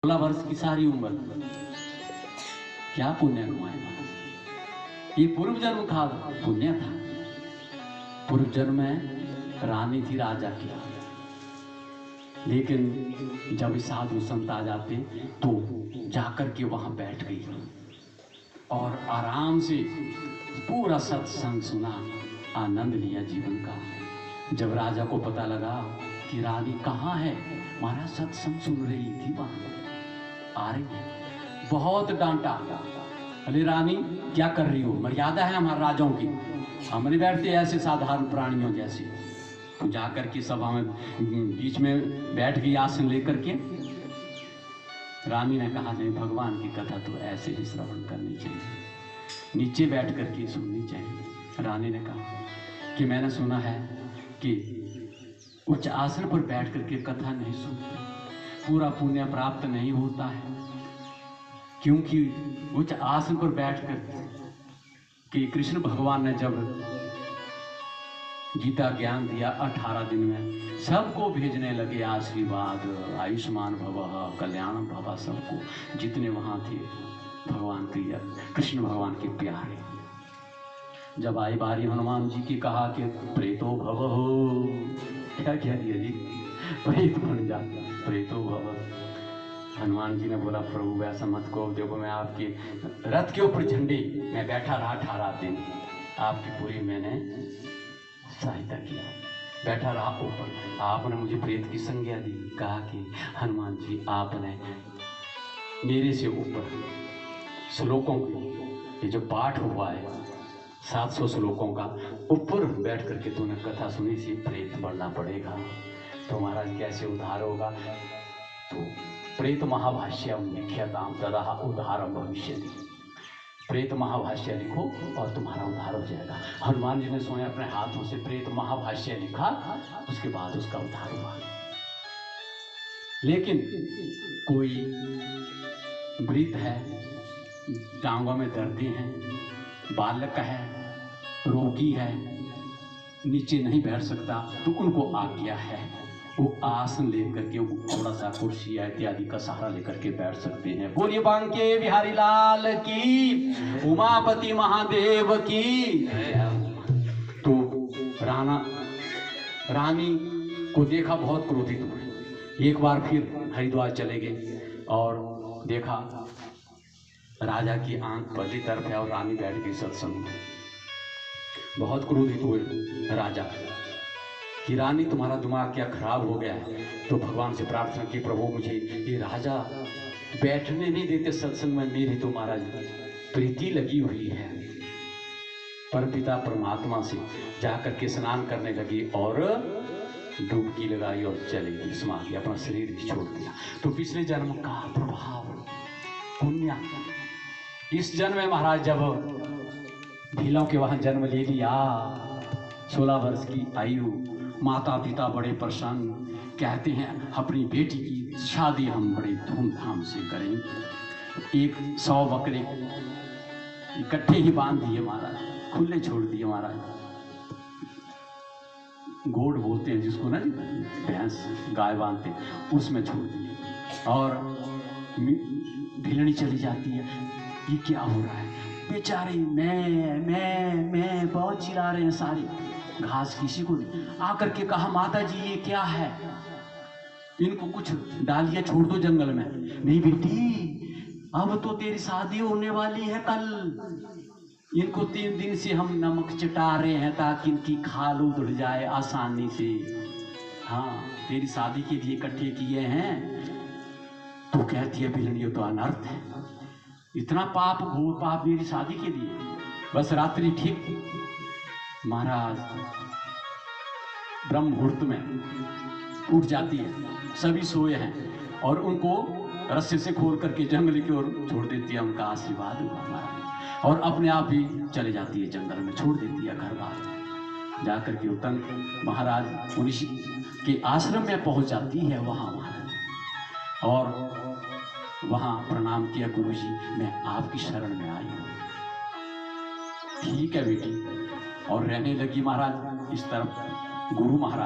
16 वर्ष की सारी उम्र क्या पुण्य कमाएगा। ये पूर्व जन्म का पुण्य था। पूर्व जन्म में रानी थी राजा की, लेकिन जब साधु संत आ जाते तो जाकर के वहां बैठ गई और आराम से पूरा सत्संग सुना, आनंद लिया जीवन का। जब राजा को पता लगा कि रानी कहाँ है, महाराज सत्संग सुन रही थी, वहां आ रही है, बहुत डांटा। अरे रानी क्या कर रही हो, मर्यादा है हमारे राजाओं की, हम नहीं बैठते ऐसे साधारण प्राणियों जैसे। तो जाकर के सभा में बीच में बैठ गई आसन लेकर के। रानी ने कहा नहीं, भगवान की कथा तो ऐसे ही श्रवण करनी चाहिए, नीचे बैठ करके सुननी चाहिए। रानी ने कहा कि मैंने सुना है कि उच्च आसन पर बैठ करके कथा नहीं सुनते, पूरा पुण्य प्राप्त नहीं होता है, क्योंकि उच्च आसन पर बैठकर कि कृष्ण भगवान ने जब गीता ज्ञान दिया 18 दिन में सबको भेजने लगे आशीर्वाद, आयुष्मान भवः कल्याणम भवः, सबको जितने वहां थे भगवान प्रिय कृष्ण भगवान के प्यारे। जब आई बारी हनुमान जी की, कहा कि प्रेतो भवः, क्या कह दिया जी, प्रेत बन जा, प्रेतो भवः। हनुमान जी ने बोला प्रभु वैसा मत कहो, देखो मैं आपके रथ के ऊपर झंडे में बैठा रहा 18 दिन, आपकी पूरी मैंने सहायता की, बैठा रहा ऊपर, आपने मुझे प्रेत की संज्ञा दी। कहा कि हनुमान जी आपने मेरे से ऊपर श्लोकों की, ये जो पाठ हुआ है 700 श्लोकों का, ऊपर बैठ करके तूने कथा सुनी सी, प्रेत बनना पड़ेगा तो महाराज कैसे उद्धार होगा। तो प्रेत महाभाष्यम लिख्यताम तदा उद्धारम भविष्यति, प्रेत महाभाष्य लिखो और तुम्हारा उद्धार हो जाएगा। हनुमान जी ने स्वयं अपने हाथों से प्रेत महाभाष्य लिखा, उसके बाद उसका उद्धार हुआ। लेकिन कोई वृद्ध है, टांगों में दर्द हैं, बालक है, रोगी है, नीचे नहीं बैठ सकता, तो उनको आज्ञा है वो आसन लेकर के, वो थोड़ा सा कुर्सी इत्यादि का सहारा लेकर के बैठ सकते हैं। बोलिए बांके बिहारी लाल की, उमापति महादेव की। तो रानी को देखा, बहुत क्रोधित हुए। एक बार फिर हरिद्वार चले गए और देखा राजा की आंख पहली तरफ है और रानी बैठ गई सत्संग में। बहुत क्रोधित हुए राजा कि रानी तुम्हारा दिमाग क्या खराब हो गया है। तो भगवान से प्रार्थना की, प्रभु मुझे ये राजा बैठने नहीं देते सत्संग में, मेरी तो महाराज प्रीति लगी हुई है। परमपिता परमात्मा से जाकर के स्नान करने लगी और डुबकी लगाई और चली गई, समा गई, अपना शरीर ही छोड़ दिया। तो पिछले जन्म का प्रभाव पुण्य, इस जन्म में महाराज जब भीलों के वहां जन्म ले लिया, 16 वर्ष की आयु, माता पिता बड़े प्रसन्न, कहते हैं अपनी बेटी की शादी हम बड़े धूमधाम से करेंगे। 100 बकरे इकट्ठे ही बांध दिए महाराज, खुले छोड़ दिए महाराज, गोड़ बोलते हैं जिसको ना, भैंस गाय बांधते हैं, उसमें छोड़ दिए। और भिलनी चली जाती है, ये क्या हो रहा है, बेचारे मैं बहुत चिल्ला रहे हैं सारे, घास किसी को नहीं। आकर के कहा माता जी ये क्या है, इनको कुछ डालिए, छोड़ दो जंगल में। नहीं बेटी, अब तो तेरी शादी होने वाली है कल, इनको 3 दिन से हम नमक चटा रहे हैं ताकि इनकी खाल उधड़ जाए आसानी से। हाँ, तेरी शादी के लिए इकट्ठे किए हैं। तो कहती है बिलनी, तो अनर्थ है, इतना पाप, घोर पाप मेरी शादी के लिए। बस रात्रि ठीक महाराज ब्रह्म मुहूर्त में उठ जाती है, सभी सोए हैं और उनको रस्से से खोल करके जंगल की ओर छोड़ देती है। उनका आशीर्वाद हुआ महाराज, और अपने आप ही चले जाती है जंगल में, छोड़ देती है घर बार। जाकर के उतंग महाराज मुनि के आश्रम में पहुंच जाती है वहां महाराज, और वहां प्रणाम किया, गुरुजी मैं आपकी शरण में आई हूं। ठीक है बेटी, और रहने लगी महाराज इस तरफ गुरु महाराज